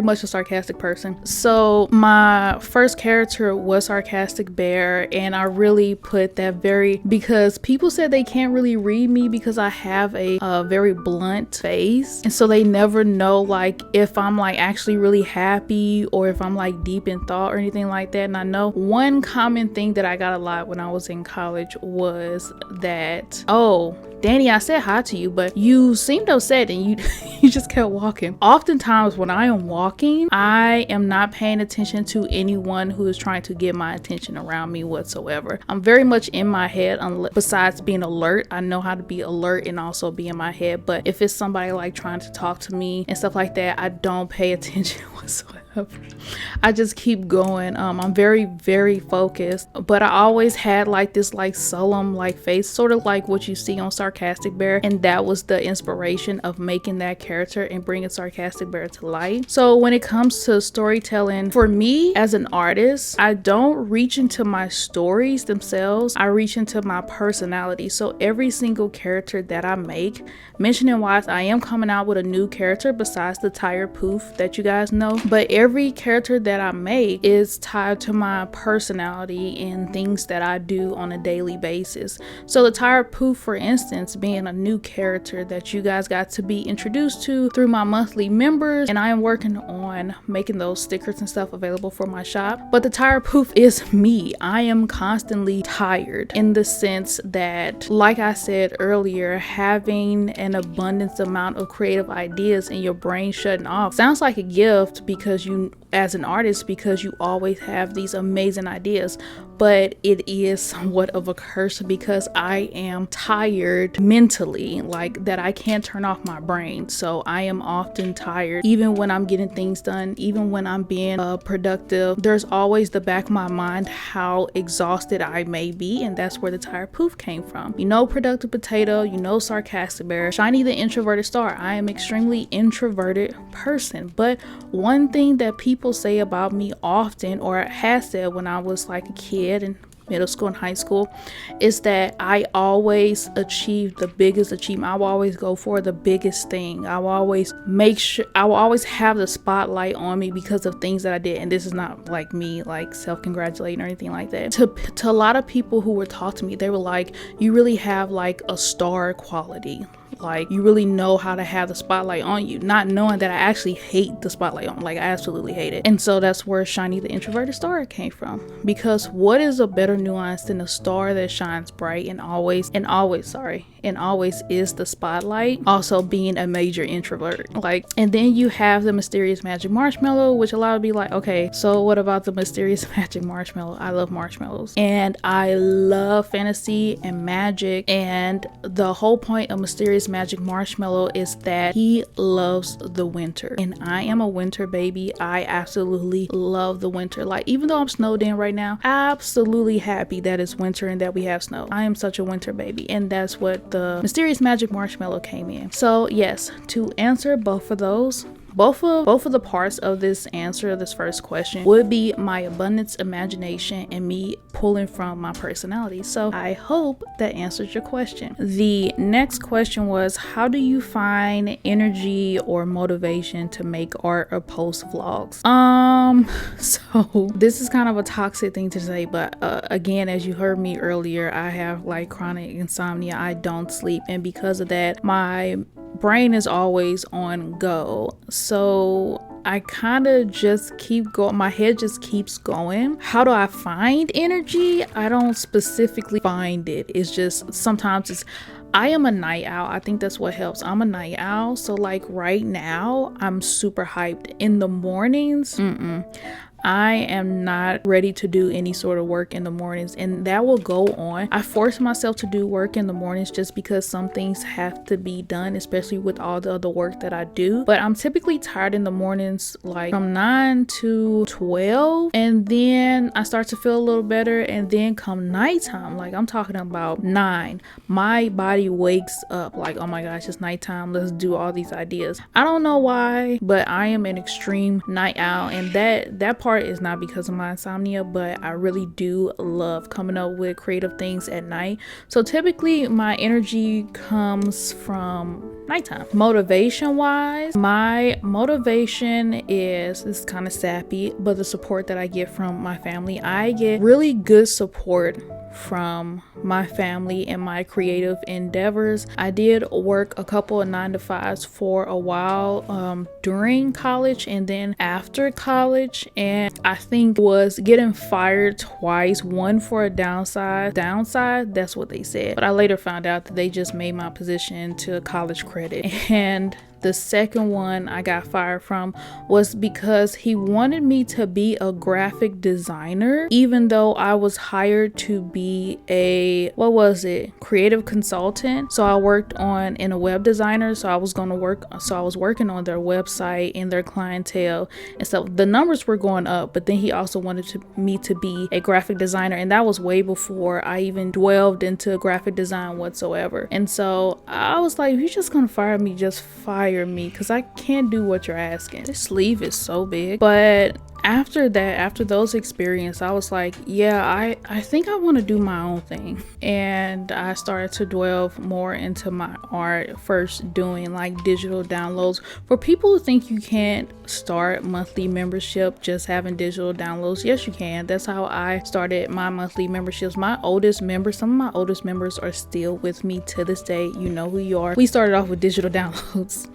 much a sarcastic person. So my first character was Sarcastic Bear, and I really put that because people said they can't really read me because I have a very blunt face, and so they never know like if I'm like actually really happy or if I'm like deep in thought or anything like that. And I know one common thing that I got a lot when I was in college was that, oh, Danny, I said hi to you, but you seemed upset and you just kept walking. Oftentimes when I am walking, I am not paying attention to anyone who is trying to get my attention around me whatsoever. I'm very much in my head. Besides being alert, I know how to be alert and also be in my head. But if it's somebody like trying to talk to me and stuff like that, I don't pay attention whatsoever. I just keep going. I'm very, very focused, but I always had like this like solemn like face, sort of like what you see on Sarcastic Bear, and that was the inspiration of making that character and bringing Sarcastic Bear to life. So when it comes to storytelling, for me as an artist, I don't reach into my stories themselves, I reach into my personality. So every single character that I make, mentioning wise, I am coming out with a new character besides the Tired Poof that you guys know, but every character that I make is tied to my personality and things that I do on a daily basis. So the Tired Poof, for instance, being a new character that you guys got to be introduced to through my monthly members, and I am working on making those stickers and stuff available for my shop. But the Tired Poof is me. I am constantly tired, in the sense that, like I said earlier, having an abundance amount of creative ideas and your brain shutting off sounds like a gift, because you, as an artist, because you always have these amazing ideas, but it is somewhat of a curse because I am tired mentally, like that I can't turn off my brain. So I am often tired, even when I'm getting things done, even when I'm being productive. There's always the back of my mind how exhausted I may be, and that's where the Tired Poof came from. You know, Productive Potato, you know, Sarcastic Bear, Shiny the Introverted Star. I am extremely introverted person, but one thing that people say about me often, or has said when I was like a kid in middle school and high school, is that I always achieve the biggest achievement. I will always go for the biggest thing. I will always make sure, I will always have the spotlight on me because of things that I did. And this is not like me like self-congratulating or anything like that. To a lot of people who were taught to me, they were like, you really have like a star quality. Like, you really know how to have the spotlight on you, not knowing that I actually hate the spotlight on, like I absolutely hate it. And so that's where Shiny the Introverted Star came from, because what is a better nuance than a star that shines bright and always is the spotlight, also being a major introvert. Like, and then you have the Mysterious Magic Marshmallow, which a lot of be like, okay, so what about the Mysterious Magic Marshmallow? I love marshmallows and I love fantasy and magic, and the whole point of Mysterious Magic Marshmallow is that he loves the winter, and I am a winter baby. I absolutely love the winter. Like, even though I'm snowed in right now, absolutely happy that it's winter and that we have snow. I am such a winter baby, and that's what the Mysterious Magic Marshmallow came in. So yes, to answer both of those, both of the parts of this answer, this first question, would be my abundance imagination and me pulling from my personality. So I hope that answers your question. The next question was, how do you find energy or motivation to make art or post vlogs? So this is kind of a toxic thing to say, but again, as you heard me earlier, I have like chronic insomnia. I don't sleep, and because of that, my brain is always on go. So I kind of just keep going. My head just keeps going. How do I find energy? I don't specifically find it. It's just sometimes I am a night owl. I think that's what helps. I'm a night owl. So like right now, I'm super hyped. In the mornings, I am not ready to do any sort of work in the mornings, and that will go on. I force myself to do work in the mornings just because some things have to be done, especially with all the other work that I do. But I'm typically tired in the mornings, like from 9 to 12, and then I start to feel a little better, and then come nighttime, like I'm talking about 9, my body wakes up like, oh my gosh, it's nighttime, let's do all these ideas. I don't know why, but I am an extreme night owl, and that part is not because of my insomnia, but I really do love coming up with creative things at night. So typically my energy comes from nighttime. Motivation wise, my motivation is, this is kind of sappy, but the support that I get from my family. I get really good support from my family and my creative endeavors. I did work a couple of 9-to-5s for a while during college and then after college, and I think was getting fired twice, one for a downside, that's what they said, but I later found out that they just made my position to college credit, and The second one I got fired from was because he wanted me to be a graphic designer, even though I was hired to be a, what was it, creative consultant. So I worked on in a web designer, so I was working on their website and their clientele, and so the numbers were going up. But then he also wanted me to be a graphic designer, and that was way before I even delved into graphic design whatsoever. And so I was like, if you're just gonna fire me, just fire me, because I can't do what you're asking. This sleeve is so big. But after that, after those experiences, I was like, yeah, I think I want to do my own thing. And I started to delve more into my art, first doing like digital downloads. For people who think you can't start monthly membership just having digital downloads, yes you can. That's how I started my monthly memberships. Some of my oldest members are still with me to this day. You know who you are. We started off with digital downloads.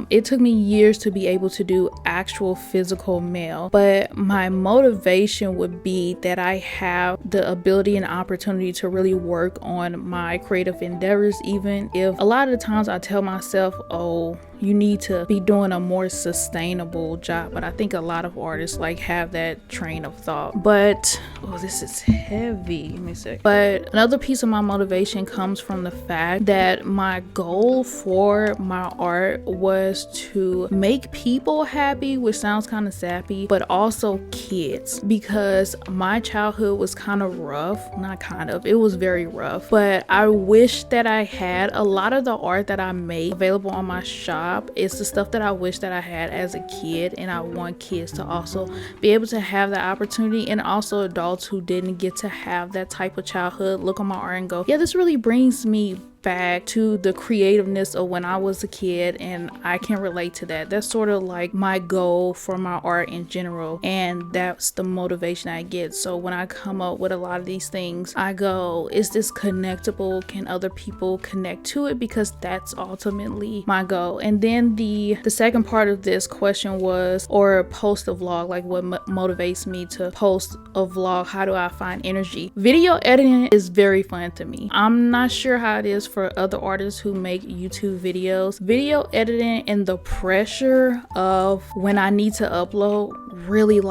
It took me years to be able to do actual physical mail, but my motivation would be that I have the ability and opportunity to really work on my creative endeavors, even if a lot of the times I tell myself, oh, you need to be doing a more sustainable job. But I think a lot of artists like have that train of thought. But oh, this is heavy. Let me see. But another piece of my motivation comes from the fact that my goal for my art was to make people happy, which sounds kind of sappy, but also kids, because my childhood was kind of rough. Not kind of, it was very rough. But I wish that I had a lot of the art that I made available on my shop. It's the stuff that I wish that I had as a kid, and I want kids to also be able to have that opportunity, and also adults who didn't get to have that type of childhood look on my art and go, yeah, this really brings me back to the creativeness of when I was a kid, and I can relate to that. That's sort of like my goal for my art in general, and that's the motivation I get. So when I come up with a lot of these things, I go, is this connectable? Can other people connect to it? Because that's ultimately my goal. And then the second part of this question was, or post a vlog, like what motivates me to post a vlog? How do I find energy? Video editing is very fun to me. I'm not sure how it is for other artists who make YouTube videos. Video editing and the pressure of when I need to upload really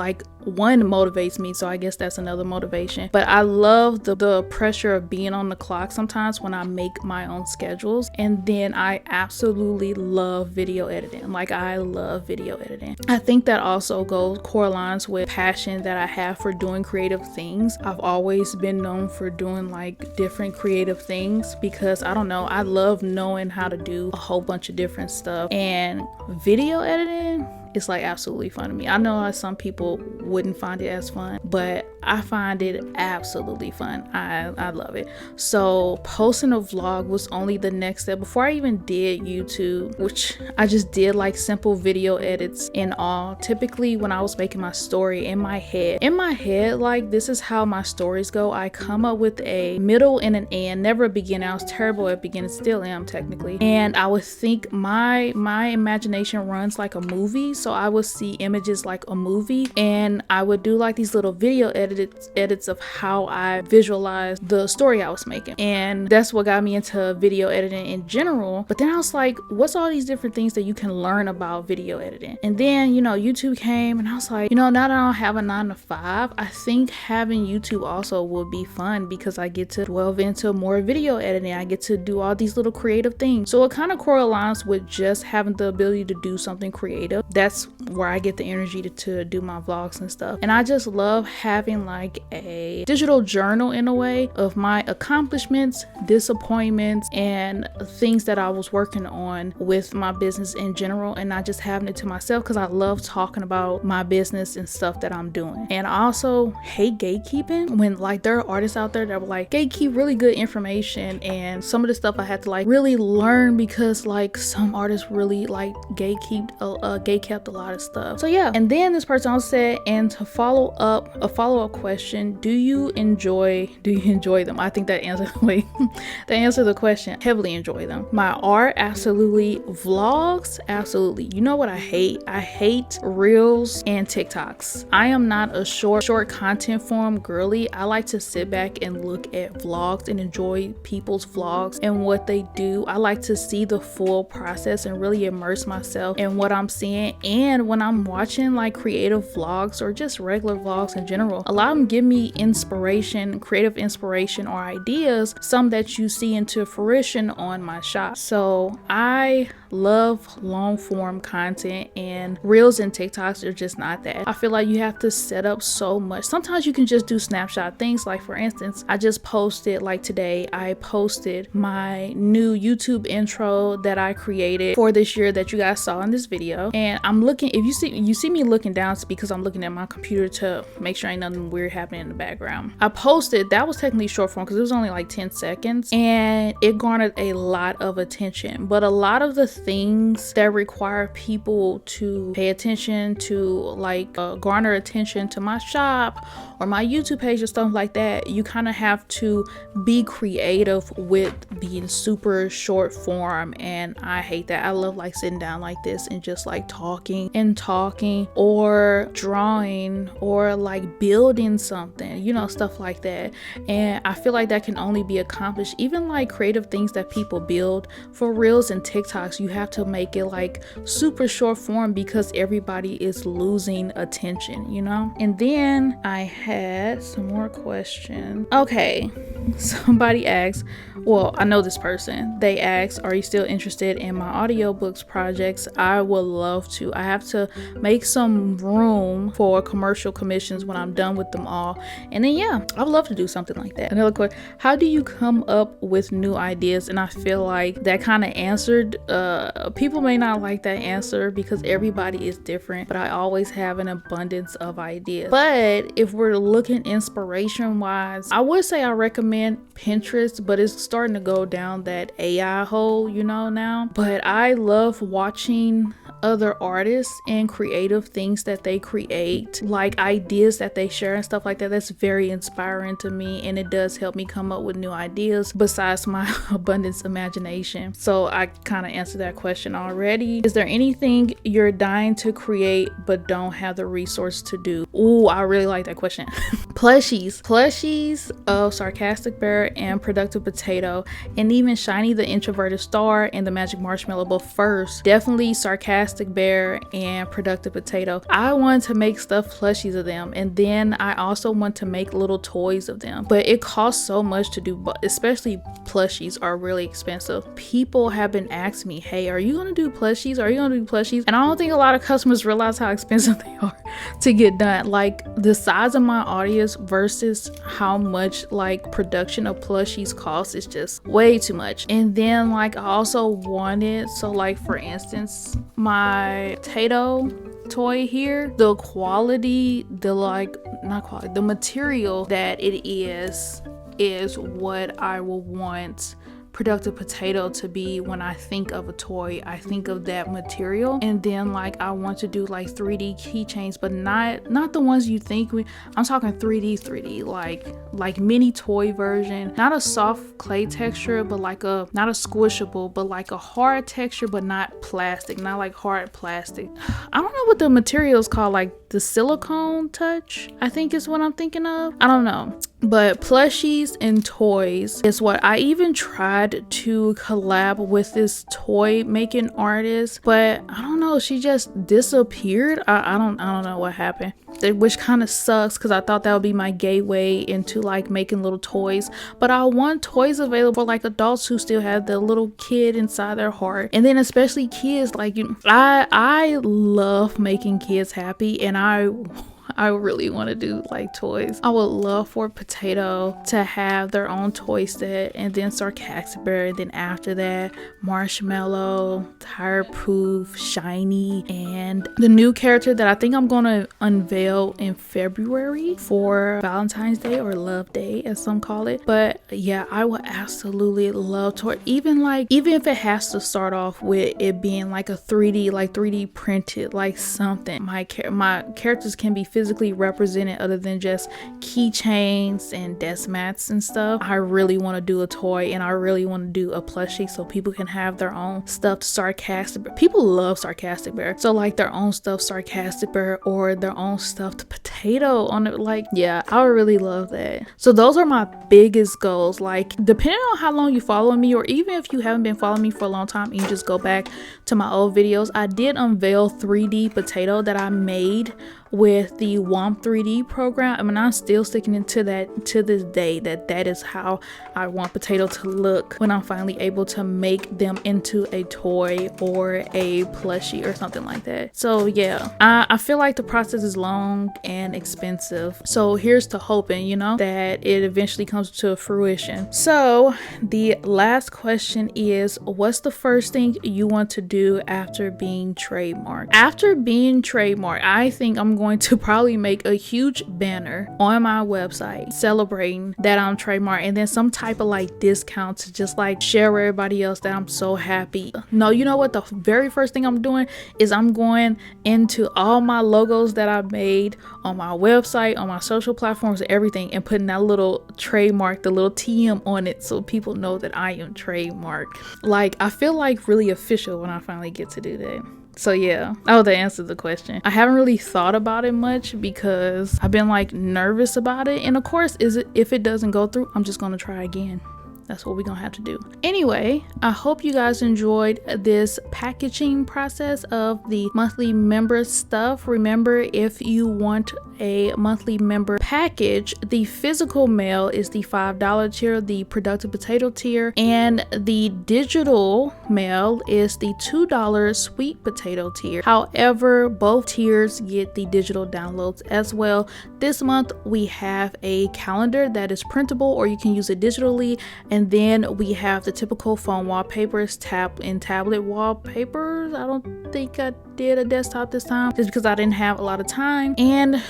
motivates me, so I guess that's another motivation. But I love the pressure of being on the clock sometimes when I make my own schedules. And then I absolutely love video editing. I love video editing. I think that also correlates with passion that I have for doing creative things. I've always been known for doing different creative things because I don't know, I love knowing how to do a whole bunch of different stuff, and video editing, it's absolutely fun to me. I know some people wouldn't find it as fun, but I find it absolutely fun. I love it. So posting a vlog was only the next step. Before I even did YouTube, which I just did simple video edits and all. Typically when I was making my story in my head, this is how my stories go. I come up with a middle and an end, never a beginning. I was terrible at beginning, still am technically. And I would think my imagination runs like a movie. So I would see images like a movie, and I would do these little video edits of how I visualize the story I was making. And that's what got me into video editing in general. But then I was like, what's all these different things that you can learn about video editing? And then, YouTube came, and I was like, now that I don't have a 9-to-5, I think having YouTube also would be fun because I get to delve into more video editing. I get to do all these little creative things. So it kind of correlates with just having the ability to do something creative. That's where I get the energy to do my vlogs and stuff. And I just love having a digital journal in a way of my accomplishments, disappointments, and things that I was working on with my business in general, and not just having it to myself, because I love talking about my business and stuff that I'm doing. And I also hate gatekeeping when there are artists out there that will gatekeep really good information, and some of the stuff I had to really learn because some artists really gatekept a lot of stuff. So yeah, and then this person also said, and to follow up, a follow-up question, do you enjoy them? I think that answers that answer the question. Heavily enjoy them. My art, absolutely. Vlogs, absolutely. You know what I hate? I hate reels and TikToks. I am not a short content form girly. I like to sit back and look at vlogs and enjoy people's vlogs and what they do. I like to see the full process and really immerse myself in what I'm seeing. And when I'm watching like creative vlogs or just regular vlogs in general, a lot of them give me inspiration, creative inspiration or ideas, some that you see into fruition on my shop. So I love long form content, and reels and TikToks are just not that. I feel like you have to set up so much. Sometimes you can just do snapshot things. Like for instance, I just posted, like today, I posted my new YouTube intro that I created for this year that you guys saw in this video. And I'm looking, if you see me looking down, it's because I'm looking at my computer to make sure ain't nothing weird happening in the background. I posted, that was technically short form because it was only like 10 seconds and it garnered a lot of attention. But a lot of the things that require people to pay attention to, like garner attention to my shop or my YouTube page or stuff like that, you kind of have to be creative with being super short form. And I hate that. I love like sitting down like this and just like talking or drawing or like building something, you know, stuff like that. And I feel like that can only be accomplished, even like creative things that people build for reels and TikToks, you have to make it like super short form because everybody is losing attention, you know. And then I had some more questions. Okay, somebody asked, well, I know this person, they asked, are you still interested in my audiobooks projects? I would love to. I have to make some room for commercial commissions when I'm done with them all. And then yeah, I would love to do something like that. Another question, how do you come up with new ideas? And I feel like that kind of answered, people may not like that answer because everybody is different, but I always have an abundance of ideas. But if we're looking inspiration wise, I would say I recommend Pinterest, but it's starting to go down that AI hole, you know, now. But I love watching other artists and creative things that they create, like ideas that they share and stuff like that. That's very inspiring to me, and it does help me come up with new ideas besides my abundance imagination. So I kind of answered that question already. Is there anything you're dying to create but don't have the resource to do? Ooh, I really like that question. Plushies of Sarcastic Bear and Productive Potato, and even Shiny the Introverted Star and the Magic Marshmallow. But first, definitely Sarcastic Bear and Productive Potato. I want to make stuffed plushies of them, and then I also want to make little toys of them, but it costs so much to do, but especially plushies are really expensive. People have been asking me, hey, are you gonna do plushies? Are you gonna do plushies? And I don't think a lot of customers realize how expensive they are to get done. Like the size of my audience versus how much like production of plushies costs is just way too much. And then like I also wanted, so like for instance, my Potatoe toy here, the quality, the material that it is what I will want Productive Potato to be. When I think of a toy, I think of that material. And then like I want to do like 3D keychains, but not the ones you think I'm talking 3D, like mini toy version, not a soft clay texture, but like not a squishable, but like a hard texture, but not plastic, not like hard plastic. I don't know what the material is called, like the silicone touch, I think is what I'm thinking of. I don't know. But plushies and toys is what I even tried to collab with this toy making artist, but I don't know, she just disappeared. I don't know what happened, which kind of sucks because I thought that would be my gateway into like making little toys. But I want toys available for like adults who still have the little kid inside their heart, and then especially kids. Like I love making kids happy, and I I really want to do like toys. I would love for Potatoe to have their own toy set, and then Sarcastic Bear, and then after that Marshmallow, Tire Proof, Shiny, and the new character that I think I'm gonna unveil in February for Valentine's Day, or Love Day as some call it. But yeah, I would absolutely love to, even if it has to start off with it being like a 3D printed, like something. My characters can be physically represented other than just keychains and Deskmats and stuff. I really want to do a toy, and I really want to do a plushie so people can have their own stuffed Sarcastic Bear. People love Sarcastic Bear, so like their own stuffed Sarcastic Bear or their own stuffed Potatoe on it. Like, yeah, I would really love that. So those are my biggest goals. Like, depending on how long you follow me, or even if you haven't been following me for a long time and you just go back to my old videos, I did unveil 3D Potatoe that I made with the WOMP 3D program. I mean, I'm still sticking into that to this day, that is how I want Potatoe to look when I'm finally able to make them into a toy or a plushie or something like that. So yeah, I feel like the process is long and expensive, so here's to hoping, you know, that it eventually comes to fruition. So the last question is, what's the first thing you want to do after being trademarked? After being trademarked, I think I'm going to probably make a huge banner on my website celebrating that I'm trademarked, and then some type of like discount to just like share with everybody else that I'm so happy. No, you know what, the very first thing I'm doing is I'm going into all my logos that I made on my website, on my social platforms, and everything, and putting that little trademark, the little TM on it, so people know that I am trademarked. Like, I feel like really official when I finally get to do that. So yeah, that answers the question. I haven't really thought about it much because I've been like nervous about it, and of course, if it doesn't go through, I'm just gonna try again. That's what we're gonna have to do. Anyway, I hope you guys enjoyed this packaging process of the monthly member stuff. Remember, if you want a monthly member package, the physical mail is the $5 tier, the Productive Potato tier, and the digital mail is the $2 Sweet Potato tier. However, both tiers get the digital downloads as well. This month we have a calendar that is printable, or you can use it digitally, and then we have the typical phone wallpapers, tablet wallpapers. I don't think I did a desktop this time just because I didn't have a lot of time, and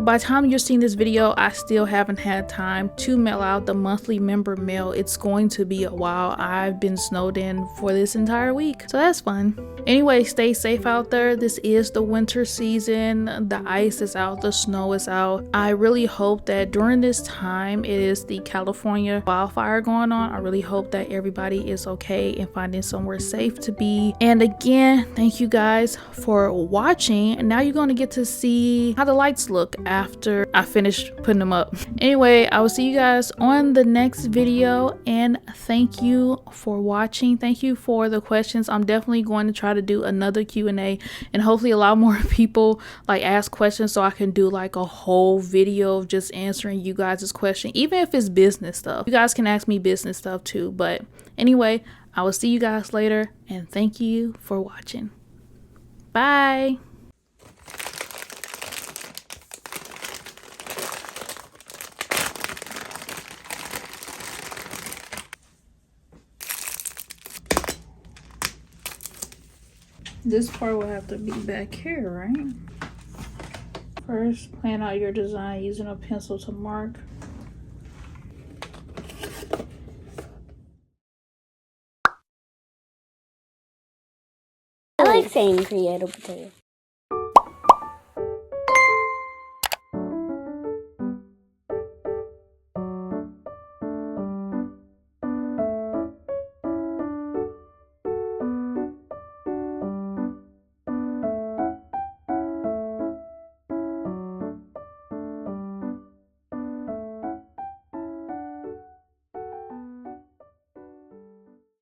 by the time you're seeing this video, I still haven't had time to mail out the monthly member mail. It's going to be a while. I've been snowed in for this entire week, so that's fun. Anyway, stay safe out there. This is the winter season. The ice is out, the snow is out. I really hope that during this time, it is the California wildfire going on. I really hope that everybody is okay and finding somewhere safe to be. And again, thank you guys for watching. And now you're going to get to see how the lights look after I finish putting them up. Anyway, I will see you guys on the next video, and thank you for watching. Thank you for the questions. I'm definitely going to try to do another Q&A, and hopefully a lot more people like ask questions, so I can do like a whole video of just answering you guys' question, even if it's business stuff. You guys can ask me business stuff too. But anyway, I will see you guys later, and thank you for watching. Bye. This part will have to be back here, right? First, plan out your design using a pencil to mark. I like saying creative potato.